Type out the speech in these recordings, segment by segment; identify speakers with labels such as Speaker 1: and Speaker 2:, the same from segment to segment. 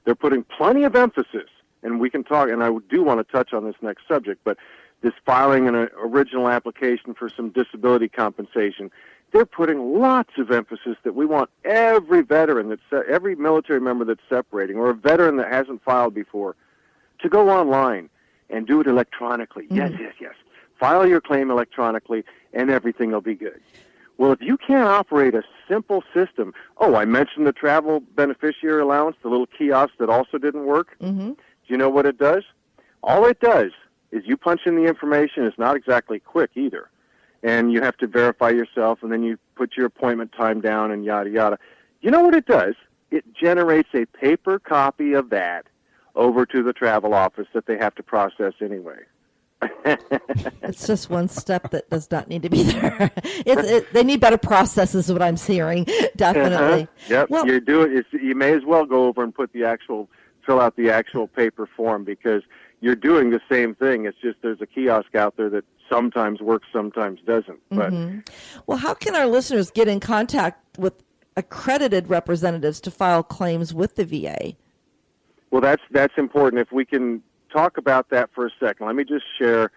Speaker 1: They're putting plenty of emphasis, and we can talk, and I do want to touch on this next subject, but this filing an original application for some disability compensation, they're putting lots of emphasis that we want every veteran, every military member that's separating, or a veteran that hasn't filed before, to go online and do it electronically. Yes. File your claim electronically, and everything will be good. Well, if you can't operate a simple system, I mentioned the travel beneficiary allowance, the little kiosk that also didn't work. Do you know what it does? All it does is you punch in the information. It's not exactly quick either. And you have to verify yourself, and then you put your appointment time down and yada, yada. You know what it does? It generates a paper copy of that over to the travel office that they have to process anyway.
Speaker 2: It's just one step that does not need to be there. They need better processes, is what I'm hearing. Definitely.
Speaker 1: Yep. Well, you may as well go over and fill out the actual paper form, because you're doing the same thing. It's just there's a kiosk out there that sometimes works, sometimes doesn't. But
Speaker 2: well, how can our listeners get in contact with accredited representatives to file claims with the VA?
Speaker 1: Well, that's important. If we can talk about that for a second, let me just share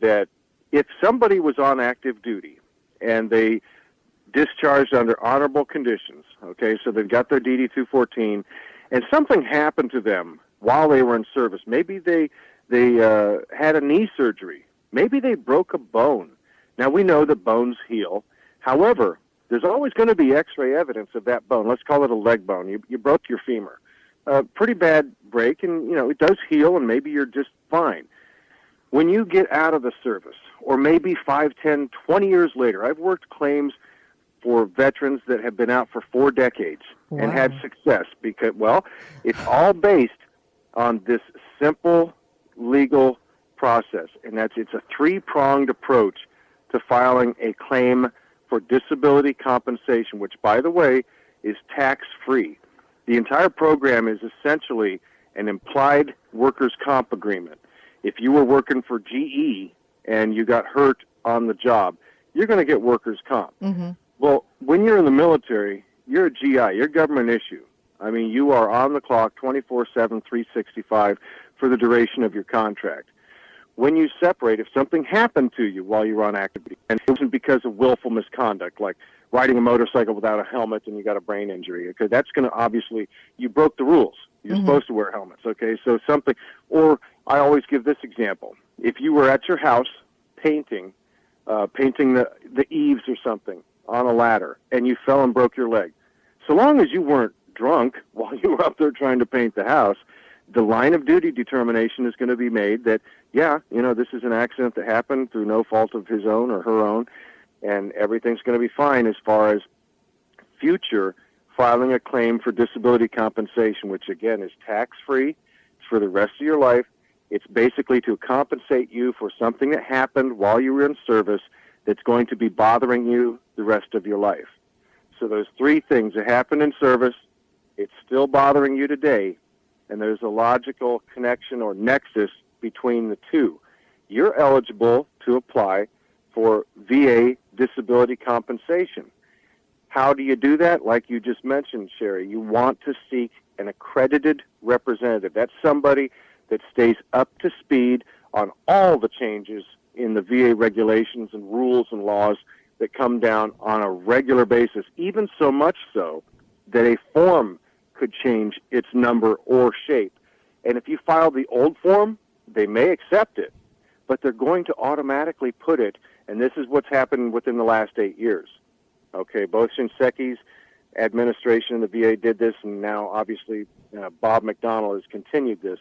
Speaker 1: that if somebody was on active duty and they discharged under honorable conditions, okay, so they've got their DD-214, and something happened to them while they were in service. Maybe they had a knee surgery. Maybe they broke a bone. Now, we know that bones heal. However, there's always going to be X-ray evidence of that bone. Let's call it a leg bone. You broke your femur. Pretty bad break, and, it does heal, and maybe you're just fine. When you get out of the service, or maybe 5, 10, 20 years later, I've worked claims for veterans that have been out for 4 decades and had success because, it's all based on this simple legal process, and it's a 3-pronged approach to filing a claim for disability compensation, which, by the way, is tax-free. The entire program is essentially an implied workers' comp agreement. If you were working for GE and you got hurt on the job, you're going to get workers' comp. Well, when you're in the military, you're a GI. You're government issue. I mean, you are on the clock 24/7, 365 for the duration of your contract. When you separate, if something happened to you while you were on active duty, and it wasn't because of willful misconduct, like riding a motorcycle without a helmet and you got a brain injury, okay, that's going to obviously, you broke the rules. You're supposed to wear helmets, okay? So something, or I always give this example. If you were at your house painting the eaves or something on a ladder, and you fell and broke your leg, so long as you weren't drunk while you were up there trying to paint the house, the line of duty determination is going to be made that, this is an accident that happened through no fault of his own or her own, and everything's going to be fine as far as future filing a claim for disability compensation, which, again, is tax-free. It's for the rest of your life. It's basically to compensate you for something that happened while you were in service that's going to be bothering you the rest of your life. So those 3 things that happened in service, it's still bothering you today, and there's a logical connection or nexus between the 2. You're eligible to apply for VA disability compensation. How do you do that? Like you just mentioned, Cheri, you want to seek an accredited representative. That's somebody that stays up to speed on all the changes in the VA regulations and rules and laws that come down on a regular basis, even so much so that a form could change its number or shape. And if you file the old form, they may accept it, but they're going to automatically put it, and this is what's happened within the last 8 years. Okay, both Shinseki's administration and the VA did this, and now obviously Bob McDonnell has continued this.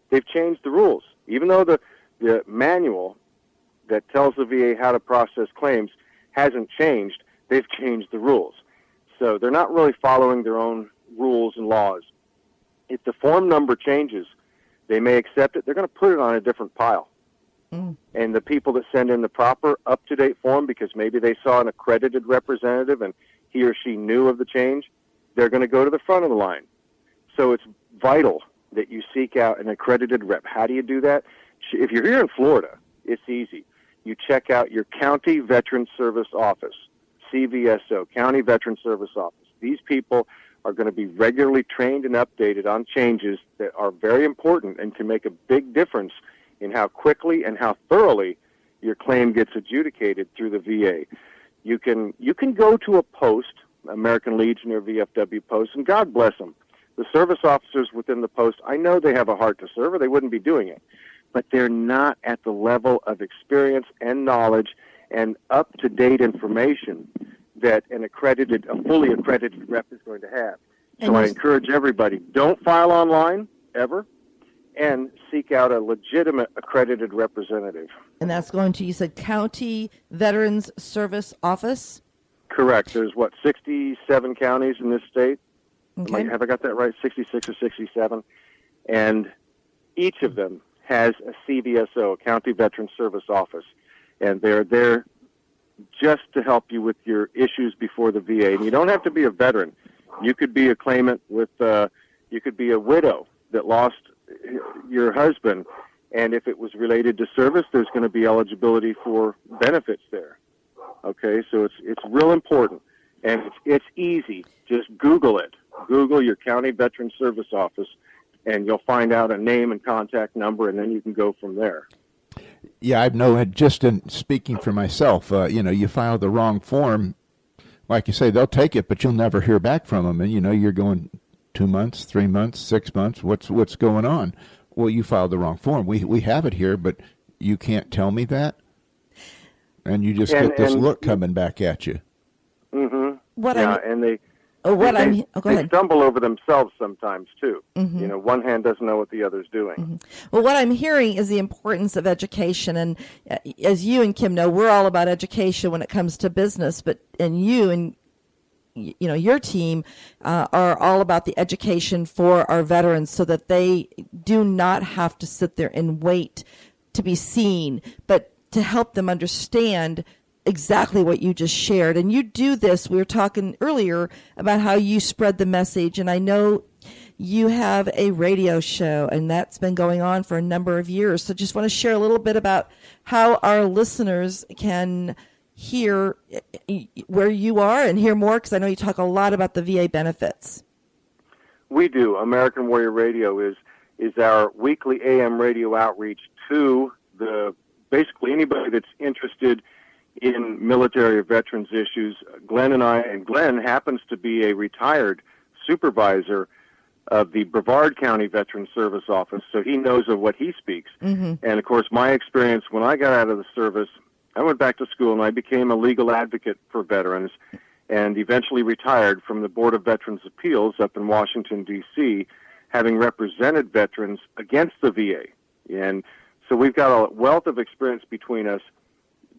Speaker 1: They've changed the rules. Even though the manual that tells the VA how to process claims hasn't changed, they've changed the rules. So they're not really following their own rules and laws. If the form number changes, they may accept it. They're going to put it on a different pile. And the people that send in the proper, up-to-date form, because maybe they saw an accredited representative and he or she knew of the change, they're going to go to the front of the line. So it's vital that you seek out an accredited rep. How do you do that? If you're here in Florida, it's easy. You check out your County Veteran Service Office, CVSO, County Veteran Service Office. These people are going to be regularly trained and updated on changes that are very important and can make a big difference in how quickly and how thoroughly your claim gets adjudicated through the VA. You can go to a post, American Legion or VFW post, and God bless them. The service officers within the post, I know they have a heart to serve or they wouldn't be doing it, but they're not at the level of experience and knowledge and up-to-date information that a fully accredited rep is going to have. So I encourage everybody, don't file online, ever, and seek out a legitimate accredited representative.
Speaker 2: And that's going to, you said, County Veterans Service Office?
Speaker 1: Correct. There's, 67 counties in this state?
Speaker 2: Okay.
Speaker 1: Have I got that right? 66 or 67? And each of them has a CVSO, a County Veterans Service Office, and they're there just to help you with your issues before the VA. And you don't have to be a veteran. You could be a claimant you could be a widow that lost your husband, and if it was related to service, there's going to be eligibility for benefits there. Okay, so it's real important, and it's easy. Just Google it. Google your County Veterans Service Office, and you'll find out a name and contact number, and then you can go from there.
Speaker 3: Yeah, I know. Just in speaking for myself, you file the wrong form, like you say, they'll take it, but you'll never hear back from them, and you're going 2 months, 3 months, 6 months. What's going on? Well, you filed the wrong form. We have it here, but you can't tell me that, and you just get this look coming back at you.
Speaker 1: Mm-hmm. And they
Speaker 2: go ahead.
Speaker 1: They stumble over themselves sometimes, too. Mm-hmm. One hand doesn't know what the other's doing.
Speaker 2: Mm-hmm. Well, what I'm hearing is the importance of education. And as you and Kim know, we're all about education when it comes to business. And you and your team are all about the education for our veterans so that they do not have to sit there and wait to be seen, but to help them understand exactly what you just shared. And you do this. We were talking earlier about how you spread the message, and I know you have a radio show, and that's been going on for a number of years. So just want to share a little bit about how our listeners can hear where you are and hear more, because I know you talk a lot about the VA benefits.
Speaker 1: We do. American Warrior Radio is our weekly AM radio outreach to basically anybody that's interested in military or veterans issues. Glenn happens to be a retired supervisor of the Brevard County Veterans Service Office, so he knows of what he speaks. Mm-hmm. And, of course, my experience when I got out of the service, I went back to school and I became a legal advocate for veterans and eventually retired from the Board of Veterans Appeals up in Washington, D.C., having represented veterans against the VA. And so we've got a wealth of experience between us.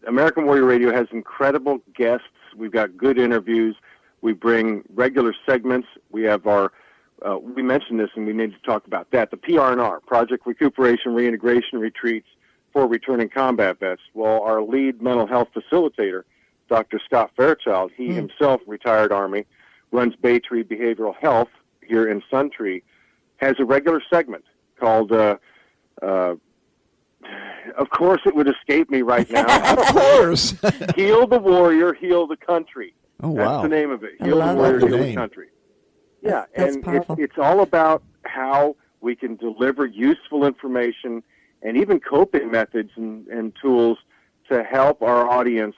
Speaker 1: American Warrior Radio has incredible guests. We've got good interviews. We bring regular segments. We have we mentioned this and we need to talk about that, the PR&R, Project Recuperation Reintegration Retreats for Returning Combat Vets. Well, our lead mental health facilitator, Dr. Scott Fairchild, he himself retired Army, runs Baytree Behavioral Health here in Suntree, has a regular segment called of course, it would escape me right now.
Speaker 3: Of course.
Speaker 1: Heal the Warrior, Heal the Country.
Speaker 3: Oh, wow.
Speaker 1: That's the name of it. Heal the Warrior, Heal the Country. Yeah,
Speaker 2: that's
Speaker 1: and
Speaker 2: powerful.
Speaker 1: It's all about how we can deliver useful information and even coping methods and tools to help our audience.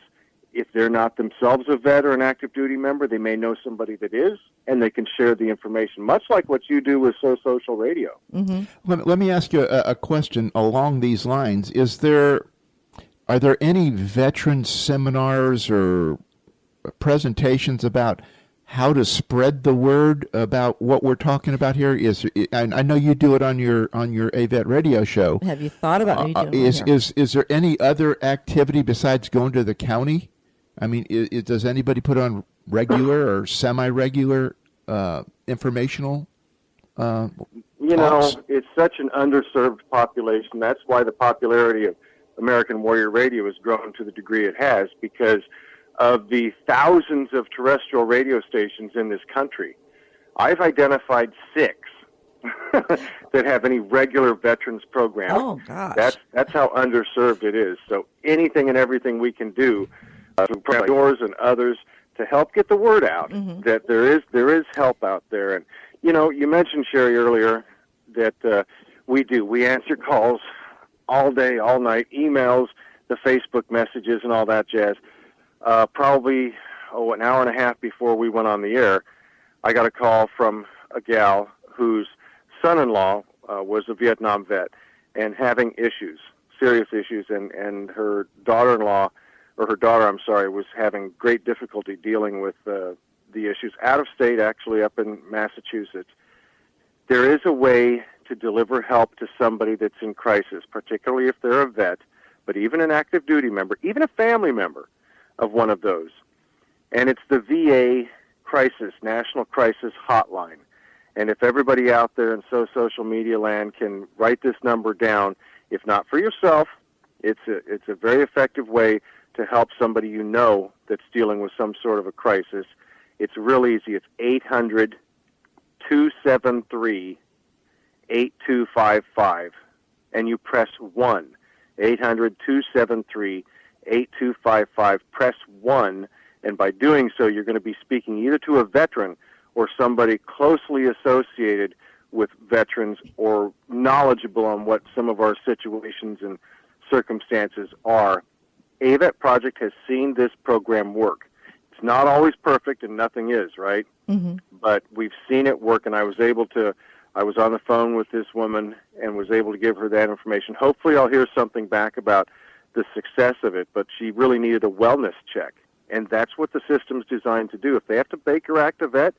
Speaker 1: If they're not themselves a vet or an active duty member, they may know somebody that is, and they can share the information, much like what you do with Social Radio.
Speaker 2: Mm-hmm.
Speaker 3: Let me ask you a question along these lines. Are there any veteran seminars or presentations about how to spread the word about what we're talking about here? I know you do it on your AVET radio show.
Speaker 2: Have you thought about maybe doing it here?
Speaker 3: Is there any other activity besides going to the county? I mean, does anybody put on regular or semi-regular informational talks?
Speaker 1: It's such an underserved population. That's why the popularity of American Warrior Radio has grown to the degree it has, because of the thousands of terrestrial radio stations in this country. I've identified 6 that have any regular veterans program.
Speaker 2: Oh, gosh.
Speaker 1: That's how underserved it is. So anything and everything we can do through yours and others to help get the word out that there is help out there. And, you mentioned, Cheri, earlier that we answer calls all day, all night, emails, the Facebook messages and all that jazz. Probably, an hour and a half before we went on the air, I got a call from a gal whose son-in-law was a Vietnam vet and having issues, serious issues, and her daughter-in-law, or her daughter, I'm sorry, was having great difficulty dealing with the issues out of state, actually up in Massachusetts. There is a way to deliver help to somebody that's in crisis, particularly if they're a vet, but even an active duty member, even a family member of one of those. And it's the VA National Crisis Hotline. And if everybody out there in social media land can write this number down, if not for yourself, it's a very effective way to help somebody that's dealing with some sort of a crisis. It's real easy. It's 800-273-8255, and you press 1. 800-273-8255. Press 1, and by doing so, you're going to be speaking either to a veteran or somebody closely associated with veterans or knowledgeable on what some of our situations and circumstances are. AVET Project has seen this program work. It's not always perfect, and nothing is, right? But we've seen it work, and I was on the phone with this woman and was able to give her that information. Hopefully I'll hear something back about the success of it, but she really needed a wellness check, and that's what the system's designed to do. If they have to Baker Act a vet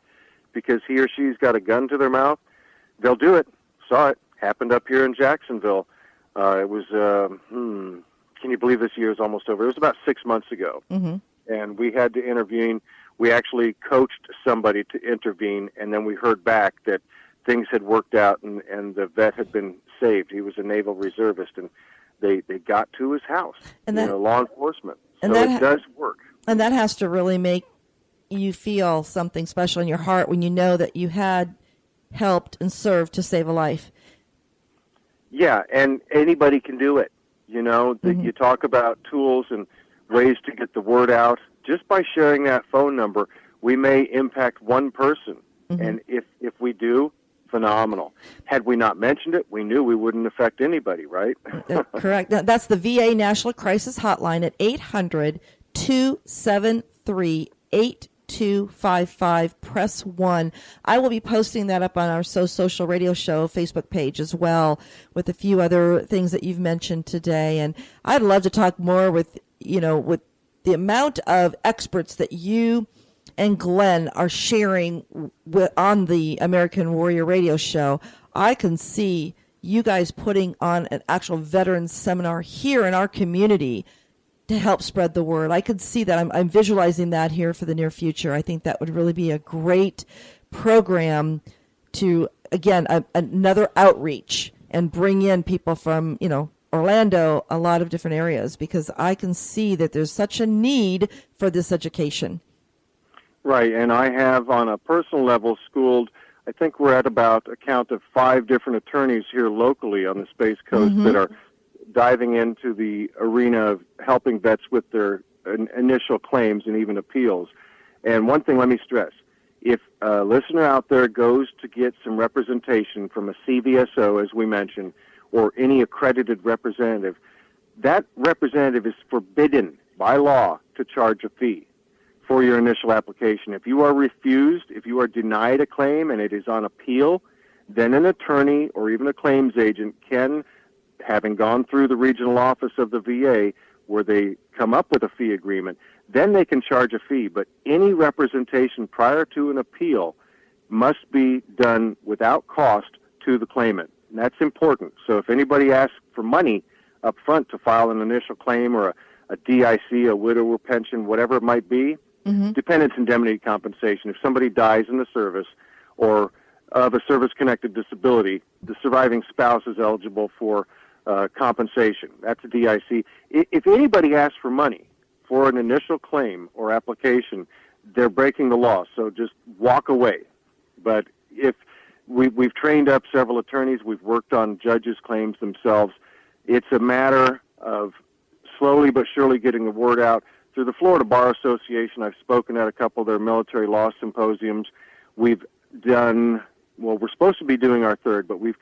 Speaker 1: because he or she's got a gun to their mouth, they'll do it. Saw it. Happened up here in Jacksonville. It was, can you believe this year is almost over? It was about 6 months ago, and we had to intervene. We actually coached somebody to intervene, and then we heard back that things had worked out, and the vet had been saved. He was a naval reservist, and they got to his house, and law enforcement. And so it does work.
Speaker 2: And that has to really make you feel something special in your heart when you know that you had helped and served to save a life.
Speaker 1: Yeah, and anybody can do it. You talk about tools and ways to get the word out. Just by sharing that phone number, we may impact one person. And if we do, phenomenal. Had we not mentioned it, we knew we wouldn't affect anybody, right?
Speaker 2: Correct. That's the VA National Crisis Hotline at 800-273-8255. Press 1. I will be posting that up on our Social Radio Show Facebook page as well, with a few other things that you've mentioned today. And I'd love to talk more with the amount of experts that you and Glenn are sharing on the American Warrior Radio Show. I can see you guys putting on an actual veterans seminar here in our community to help spread the word. I could see that. I'm visualizing that here for the near future. I think that would really be a great program to, again, another outreach and bring in people from, Orlando, a lot of different areas, because I can see that there's such a need for this education.
Speaker 1: Right, and I have, on a personal level, schooled, I think we're at about a count of 5 different attorneys here locally on the Space Coast that are diving into the arena of helping vets with their initial claims and even appeals. And one thing, let me stress, if a listener out there goes to get some representation from a CVSO, as we mentioned, or any accredited representative, that representative is forbidden by law to charge a fee for your initial application. If you are refused, if you are denied a claim and it is on appeal, then an attorney or even a claims agent can, having gone through the regional office of the VA where they come up with a fee agreement, then they can charge a fee. But any representation prior to an appeal must be done without cost to the claimant. And that's important. So if anybody asks for money up front to file an initial claim or a DIC, a widower pension, whatever it might be, dependents indemnity compensation. If somebody dies in the service or of a service-connected disability, the surviving spouse is eligible for compensation. That's a DIC. If anybody asks for money for an initial claim or application, they're breaking the law, so just walk away. But if we've trained up several attorneys, we've worked on judges' claims themselves, it's a matter of slowly but surely getting the word out through the Florida Bar Association. I've spoken at a couple of their military law symposiums. We've done, well, we're supposed to be doing our third, but we've